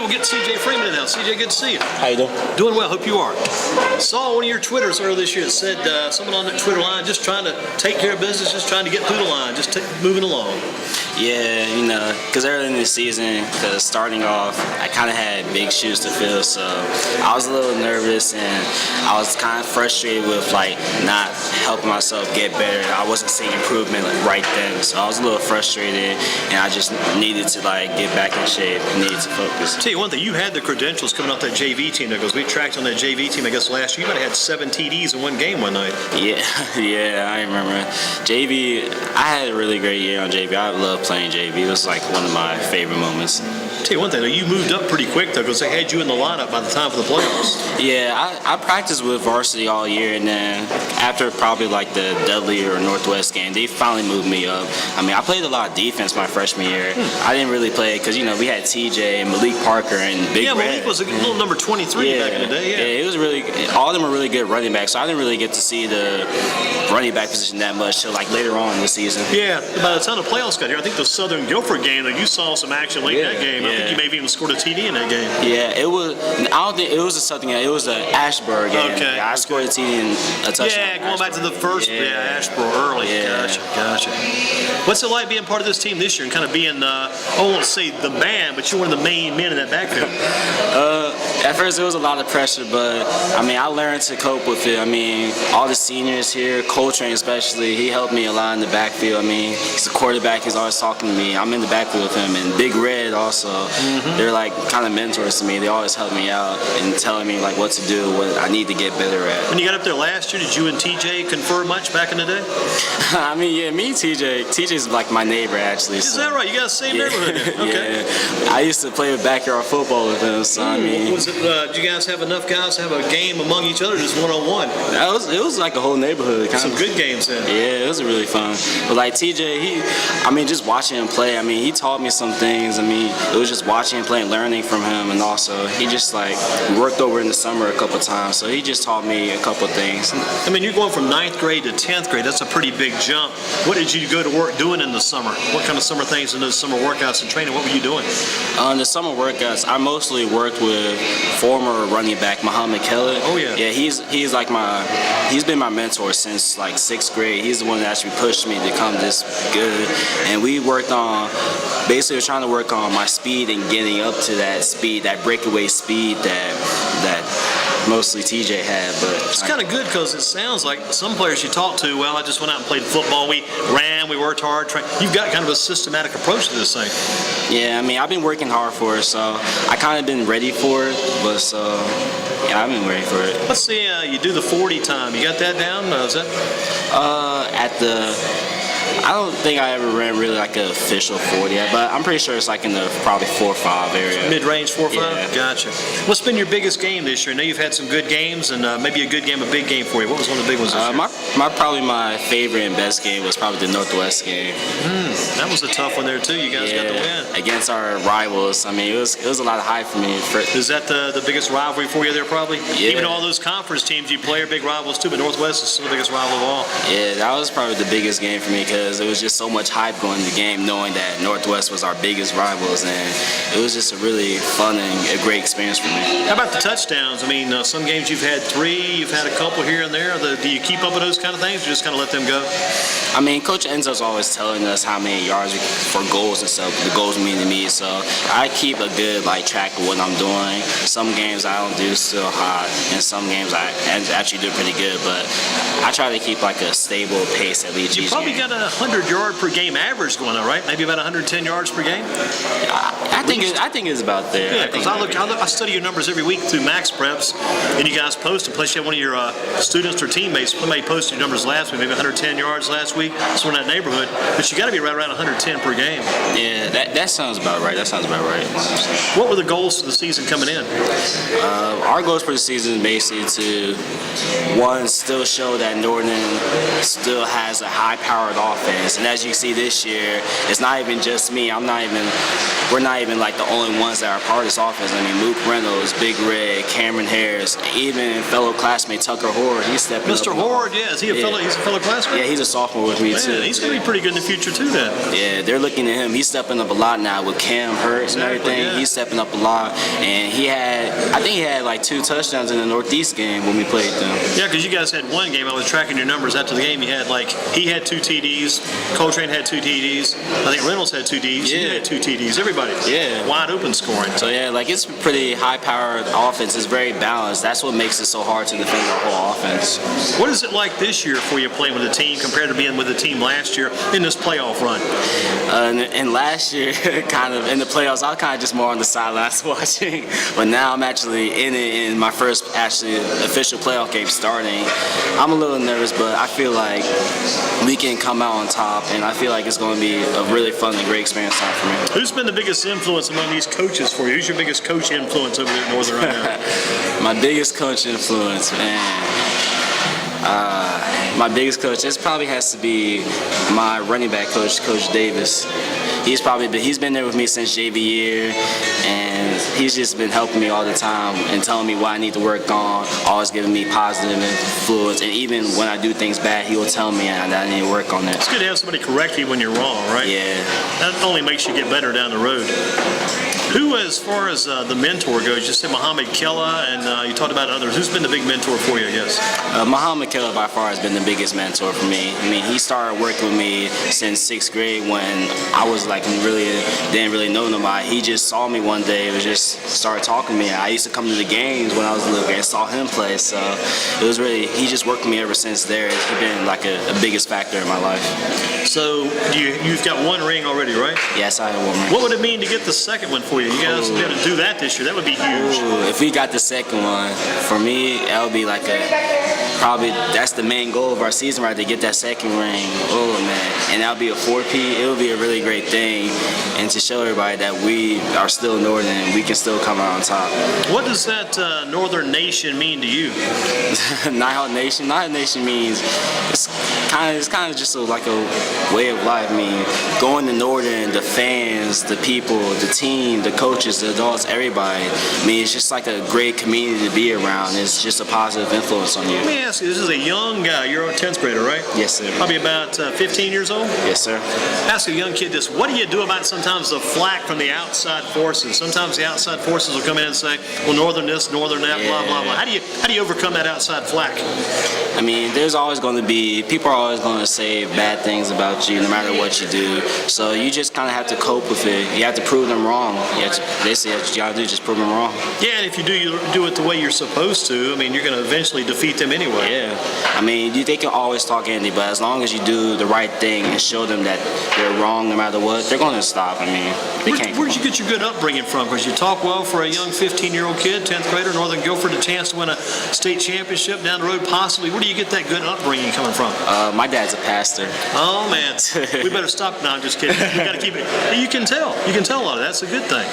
we'll get CJ Freeman now. CJ, good to see you. How you doing? Doing well. Hope you are. Saw one of your Twitters earlier this year that said someone on that Twitter line just trying to take care of business, just trying to get through the line, just moving along. Yeah, you know, because early in the season, because starting off, I kind of had big shoes to fill, so I was a little nervous and I was kind of frustrated with like not helping myself get better. I wasn't seeing improvement right then, so I was a little frustrated, and I just needed to like get back in shape, needed to focus. Tell you one thing, you had the credentials coming off that JV team there, because we tracked on that JV team, I guess last year. You might have had 7 TDs in one game one night. Yeah, I remember. JV, I had a really great year on JV. I love playing JV. It was like one of my favorite moments. Tell you one thing, though, you moved up pretty quick, though, because they had you in the lineup by the time for the playoffs. Yeah, I practiced with varsity all year, and then after probably like the Dudley or Northwest game, they finally moved me up. I mean, I played a lot of defense my freshman year. I didn't really play because, you know, we had TJ and Malik Parker and Big Red. Malik was a little number 23 back in the day. Yeah, it was really, all of them were really good running backs, so I didn't really get to see the running back position that much till like later on in the season. Yeah, by the time the playoffs got here, I think the Southern Guilford game, that you saw some action late in that game. I think you maybe even scored a TD in that game. Yeah, it was. I don't think it was a Southern game. It was an Ashburg game. Okay. Yeah, I scored a TD and a touchdown. Yeah, going back to the first. Ashboro early. Yeah. Gotcha. What's it like being part of this team this year and kind of being, I won't say the man, but you're one of the main men in that backfield? At first, it was a lot of pressure, but I mean, I learned to cope with it. I mean, all the seniors here, Coltrane especially, he helped me a lot in the backfield. I mean, he's a quarterback. He's always talking to me. I'm in the backfield with him, and Big Red also. They're like kind of mentors to me. They always help me out and telling me like what to do, what I need to get better at. When you got up there last year, did you and TJ confer much back in the day? I mean, yeah, me and TJ's like my neighbor actually. Is that right? You got the same neighborhood then? Okay. Yeah, I used to play backyard football with him. So I mean, was it? Did you guys have enough guys to have a game among each other, just one-on-one? It was like a whole neighborhood. Some good games then. Yeah, it was really fun. But like TJ, I mean, just watching him play, I mean, he taught me some things. I mean, it was just watching him play and learning from him, and also he just like worked over in the summer a couple times, so he just taught me a couple things. I mean, you're going from 9th grade to 10th grade. That's a pretty big jump. What did you go to work doing in the summer? What kind of summer things in those summer workouts and training? What were you doing? The summer workouts, I mostly worked with former running back Muhammad Kelly. Oh yeah. Yeah, he's like he's been my mentor since like 6th grade. He's the one that actually pushed me to come this good, and we worked on basically trying to work on my speed and getting up to that speed, that breakaway speed that mostly TJ had. But it's kind of good because it sounds like some players you talk to, well, I just went out and played football. We ran, we worked hard. You've got kind of a systematic approach to this thing. Yeah, I mean, I've been working hard for it, so I kind of been ready for it. But yeah, I've been ready for it. Let's see, you do the 40 time. You got that down? Is that? I don't think I ever ran really like an official 40, but I'm pretty sure it's like in the probably 4-5 area. Mid-range 4-5? Yeah. Gotcha. What's been your biggest game this year? I know you've had some good games and maybe a good game, a big game for you. What was one of the big ones this year? Probably my favorite and best game was probably the Northwest game. That was a tough one there too. You guys got the win. Against our rivals. I mean, it was a lot of hype for me. Is that the biggest rivalry for you there probably? Yeah. Even all those conference teams you play are big rivals too, but Northwest is still the biggest rival of all. Yeah, that was probably the biggest game for me because it was just so much hype going into the game, knowing that Northwest was our biggest rivals, and it was just a really fun and a great experience for me. How about the touchdowns? I mean, some games you've had 3, you've had a couple here and there. Do you keep up with those kind of things, or just kind of let them go? I mean, Coach Enzo's always telling us how many yards for goals and stuff, the goals mean to me, so I keep a good track of what I'm doing. Some games I don't do so hot, and some games I actually do pretty good, but I try to keep like a stable pace at least. You probably got a 100-yard per game average going on, right? Maybe about 110 yards per game? I think it's about there. Yeah, because I study your numbers every week through Max Preps, and you guys post them. Plus, you have one of your students or teammates, somebody posted your numbers last week, maybe 110 yards last week, so in that neighborhood. But you got to be right around 110 per game. Yeah, that sounds about right. What were the goals for the season coming in? Our goals for the season basically to, one, still show that Northern still has a high-powered offense. experience. And as you see this year, it's not even just me. We're not even like the only ones that are part of this offense. I mean, Luke Reynolds, Big Red, Cameron Harris, even fellow classmate Tucker Horde. He's stepping up. Mr. Horde, yeah, is he he's a fellow classmate? Yeah, he's a sophomore with me too. He's going to be pretty good in the future too then. Yeah, they're looking at him. He's stepping up a lot now with Cam Hurts and everything. Yeah. He's stepping up a lot. And I think he had like 2 touchdowns in the Northeast game when we played them. Yeah, because you guys had one game. I was tracking your numbers after the game. He had 2 TDs. Coltrane had 2 TDs. I think Reynolds had 2 TDs. Yeah. You had 2 TDs. Everybody. Yeah. Wide open scoring. So yeah, it's a pretty high-powered offense. It's very balanced. That's what makes it so hard to defend our whole offense. What is it like this year for you playing with the team compared to being with the team last year in this playoff run? And last year, kind of in the playoffs, I was kind of just more on the sidelines watching. But now I'm actually in it in my first actually official playoff game starting. I'm a little nervous, but I feel like we can come out on top, and I feel like it's going to be a really fun and great experience time for me. Who's been the biggest influence among these coaches for you? Who's your biggest coach influence over there at Northern right now? My biggest coach influence, man. My biggest coach, this probably has to be my running back coach, Coach Davis. He's been there with me since JV year, and he's just been helping me all the time and telling me what I need to work on, always giving me positive influence, and even when I do things bad, he will tell me that I need to work on that. It's good to have somebody correct you when you're wrong, right? Yeah. That only makes you get better down the road. Who, as far as the mentor goes, you said Muhammad Kella, and you talked about others. Who's been the big mentor for you, I guess? Muhammad Kella by far has been the biggest mentor for me. I mean, he started working with me since 6th grade when I was didn't really know nobody. He just saw me one day and just started talking to me. I used to come to the games when I was a little kid and saw him play, so it was he just worked with me ever since there. He's been like a biggest factor in my life. So you've got 1 ring already, right? Yes, I have 1 ring. What would it mean to get the second one for you? You guys got to do that this year. That would be huge. If we got the second one, for me, that would be probably that's the main goal of our season, right? To get that second ring. Oh man, and that would be a 4P. It would be a really great thing, and to show everybody that we are still Northern and we can still come out on top. What does that Northern Nation mean to you? Nighthawk Nation. Nighthawk Nation means it's kind of just like a way of life. I mean, going to Northern, the fans, the people, the team, the coaches, the adults, everybody. I mean, it's just like a great community to be around. It's just a positive influence on you. Let me ask you, this is a young guy. You're a 10th grader, right? Yes, sir. Probably about 15 years old? Yes, sir. Ask a young kid this. What do you do about sometimes the flack from the outside forces? Sometimes the outside forces will come in and say, well, Northern this, Northern that, blah, blah, blah. How do you overcome that outside flack? I mean, there's always going to be, people are always going to say bad things about you no matter what you do. So you just kind of have to cope with it. You have to prove them wrong. They say what you got to do, just prove them wrong. Yeah, and if you do it the way you're supposed to, I mean, you're going to eventually defeat them anyway. Yeah. I mean, they can always talk anything, but as long as you do the right thing and show them that they're wrong no matter what, they're going to stop. I mean, they can't. Where'd you get your good upbringing from? Because you talk well for a young 15-year-old kid, 10th grader, Northern Guilford, a chance to win a state championship down the road possibly. Where do you get that good upbringing coming from? My dad's a pastor. Oh, man. We better stop. No, I'm just kidding. We got to keep it. You can tell. You can tell a lot of that. That's a good thing.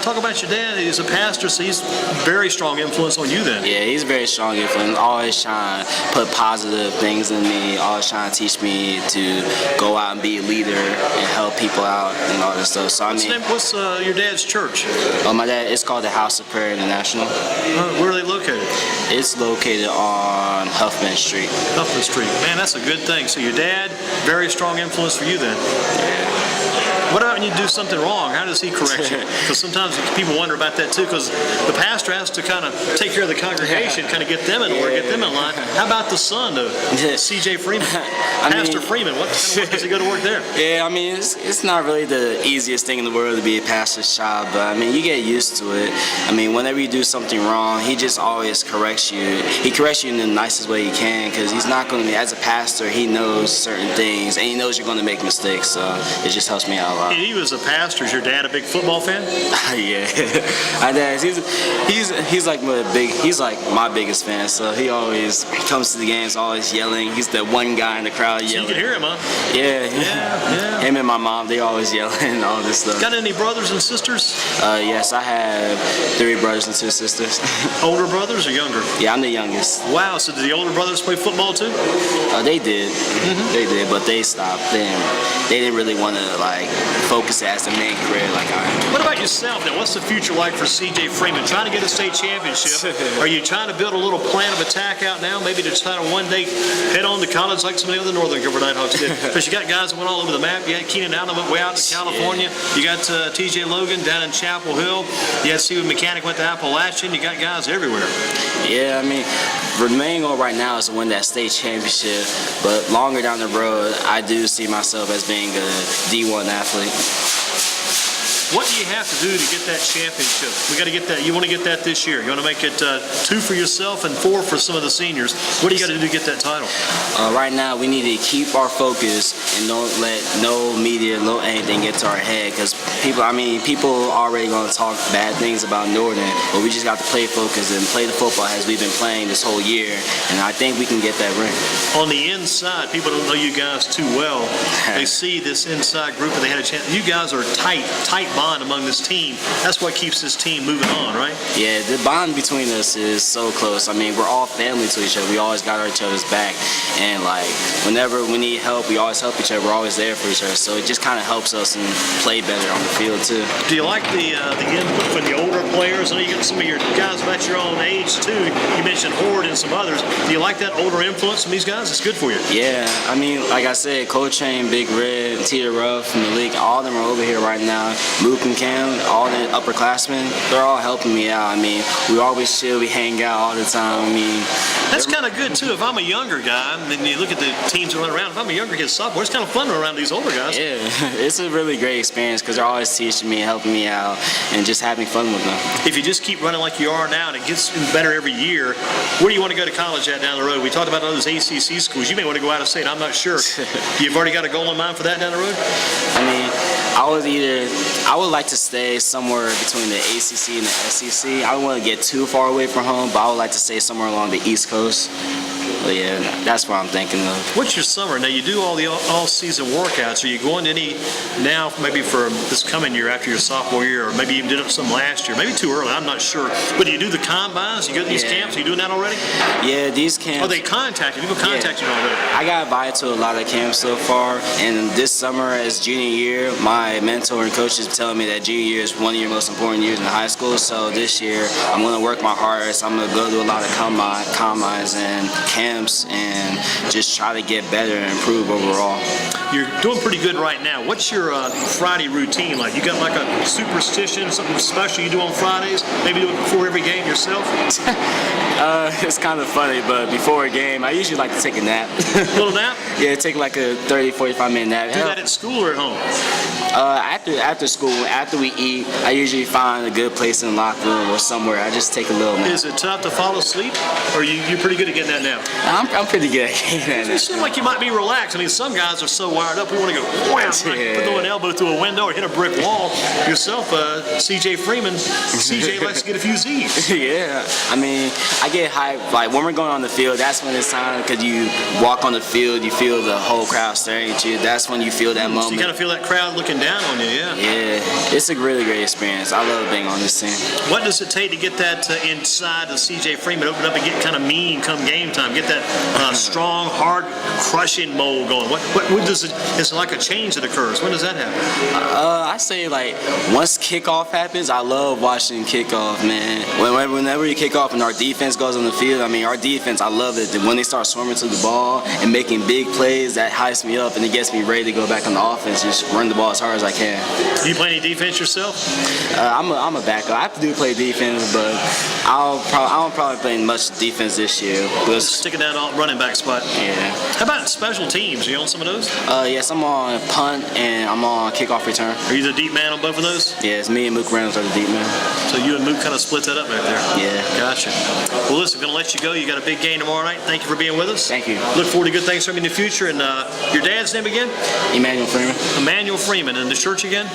Talk about your dad. He's a pastor, so he's very strong influence on you then. Yeah, he's very strong influence. Always trying to put positive things in me. Always trying to teach me to go out and be a leader and help people out and all that stuff. So What's your dad's church? My dad, it's called the House of Prayer International. Where are they located? It's located on Huffman Street. Huffman Street. Man, that's a good thing. So your dad, very strong influence for you then. Yeah. What about when you do something wrong? How does he correct you? Because sometimes people wonder about that too, because the pastor has to kind of take care of the congregation, kind of get them in order, get them in line. How about the son, though? CJ Freeman. Pastor Freeman, what kind of work does he go to work there? Yeah, I mean, it's not really the easiest thing in the world to be a pastor's child, but I mean, you get used to it. I mean, whenever you do something wrong, he just always corrects you. He corrects you in the nicest way he can, because he's not going to be, as a pastor, he knows certain things, and he knows you're going to make mistakes, so it just helps me out a lot. And he was a pastor. Is your dad a big football fan? Yeah, my dad. He's like my biggest fan. So he always comes to the games, always yelling. He's the one guy in the crowd yelling. So you can hear him, huh? Yeah. Him and my mom, they always yelling and all this stuff. Got any brothers and sisters? Yes, I have 3 brothers and 2 sisters. Older brothers or younger? Yeah, I'm the youngest. Wow. So did the older brothers play football too? They did. They did, but they stopped. They didn't really want to like focus as a main career like I am. What about yourself now? What's the future like for C.J. Freeman? Trying to get a state championship. Are you trying to build a little plan of attack out now? Maybe to try to one day head on to college like some of the other Northern Guilford Nighthawks did. Because you got guys that went all over the map. You had Keenan Allen went way out to California. You got T.J. Logan down in Chapel Hill. You had Stephen Mechanic went to Appalachian. You got guys everywhere. Yeah, I mean, the main goal right now is to win that state championship. But longer down the road, I do see myself as being a D1 athlete. What do you have to do to get that championship? We got to get that. You want to get that this year. You want to make it 2 for yourself and 4 for some of the seniors. What do you got to do to get that title? Right now, we need to keep our focus and don't let no media, no anything get to our head. Because people already going to talk bad things about Northern, but we just got to play focus and play the football as we've been playing this whole year. And I think we can get that ring. On the inside, people don't know you guys too well. They see this inside group and they had a chance. You guys are tight bond among this team. That's what keeps this team moving on, right? Yeah, the bond between us is so close. I mean, we're all family to each other. We always got each other's back. And like, whenever we need help, we always help each other. We're always there for each other. So it just kind of helps us and play better on the field too. Do you like the input from the older players? I know you got some of your guys about your own age too. You mentioned Horde and some others. Do you like that older influence from these guys? It's good for you. Yeah, I mean, like I said, Coach Chain, Big Red, Tita Ruff, Malik, all of them are over here right now. Mook and Cam, all the upperclassmen, they're all helping me out. I mean, we always chill, we hang out all the time. I mean, that's kind of good too. If I'm a younger guy, and then you look at the teams that run around, if I'm a younger kid sophomore, it's kind of fun to run around these older guys. Yeah, it's a really great experience because they're always teaching me, helping me out, and just having fun with them. If you just keep running like you are now and it gets better every year, where do you want to go to college at down the road? We talked about all those ACC schools. You may want to go out of state. I'm not sure. You've already got a goal in mind for that down the road? I mean, I would like to stay somewhere between the ACC and the SEC. I don't want to get too far away from home, but I would like to stay somewhere along the East Coast. But yeah, that's what I'm thinking of. What's your summer? Now, you do all the all-season workouts. Are you going to any now, maybe for this coming year after your sophomore year, or maybe you even did some last year? Maybe too early, I'm not sure. But do you do the combines? You go to these camps? Are you doing that already? Yeah, these camps. Oh, they contact you. People contact you already. I got invited to a lot of camps so far, and this summer as junior year, my mentor and coach is telling me that junior year is one of your most important years in high school. So this year, I'm going to work my hardest. I'm going to go to a lot of combines and camps and just try to get better and improve overall. You're doing pretty good right now. What's your Friday routine like? You got like a superstition, something special you do on Fridays? Maybe do it before every game yourself? It's kind of funny, but before a game, I usually like to take a nap. A little nap? Yeah, take like a 30, 45-minute nap. Do that at school or at home? After school, after we eat, I usually find a good place in the locker room or somewhere. I just take a little nap. Is it tough to fall asleep, or you're pretty good at getting that nap? I'm pretty good at getting that nap. You seem like you might be relaxed. I mean, some guys are so wired up, we want to go wham, throw an elbow through a window or hit a brick wall. Yourself, C.J. Freeman, C.J. likes to get a few Z's. Yeah, I mean, I get hyped. Like when we're going on the field, that's when it's time, because you walk on the field, you feel the whole crowd staring at you. That's when you feel that moment. So you kind of feel that crowd looking down on you, yeah. Yeah, it's a really great experience. I love being on this team. What does it take to get that inside of C.J. Freeman, open up and get kind of mean come game time, get that strong, hard, crushing mold going? What does it? It's like a change that occurs. When does that happen? I say like once kickoff happens, I love watching kickoff, man. Whenever you kick off and our defense goes on the field, I mean our defense, I love it. When they start swarming to the ball and making big plays, that hypes me up and it gets me ready to go back on the offense, just run the ball as hard as I can. Do you play any defense yourself? I'm a backup. I have to play defense, but I don't probably play much defense this year. Sticking that running back spot. Yeah. How about special teams? Are you on some of those? Yes, I'm on punt and I'm on kickoff return. Are you the deep man on both of those? Yeah, it's me and Mook Reynolds are the deep man. So you and Mook kind of split that up back there? Yeah. Gotcha. Well, listen, I'm going to let you go. You got a big game tomorrow night. Thank you for being with us. Thank you. Look forward to good things from you in the future. And your dad's name again? Emmanuel Freeman. Emmanuel Freeman. Freeman. And the church again?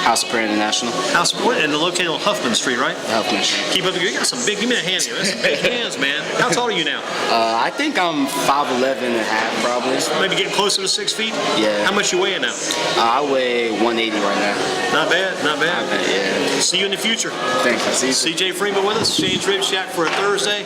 House of Prayer International. House and the located on Huffman Street, right? Huffman Street. Keep up. You got some big. Give me a hand here. That's some big hands, man. How tall are you now? I think I'm 5'11" and a half, probably. Maybe getting closer to 6 feet. Yeah. How much you weighing now? I weigh 180 right now. Not bad. Not bad. Yeah. See you in the future. Thank you. See you. CJ Freeman with us. Exchange Rib Shack for a Thursday.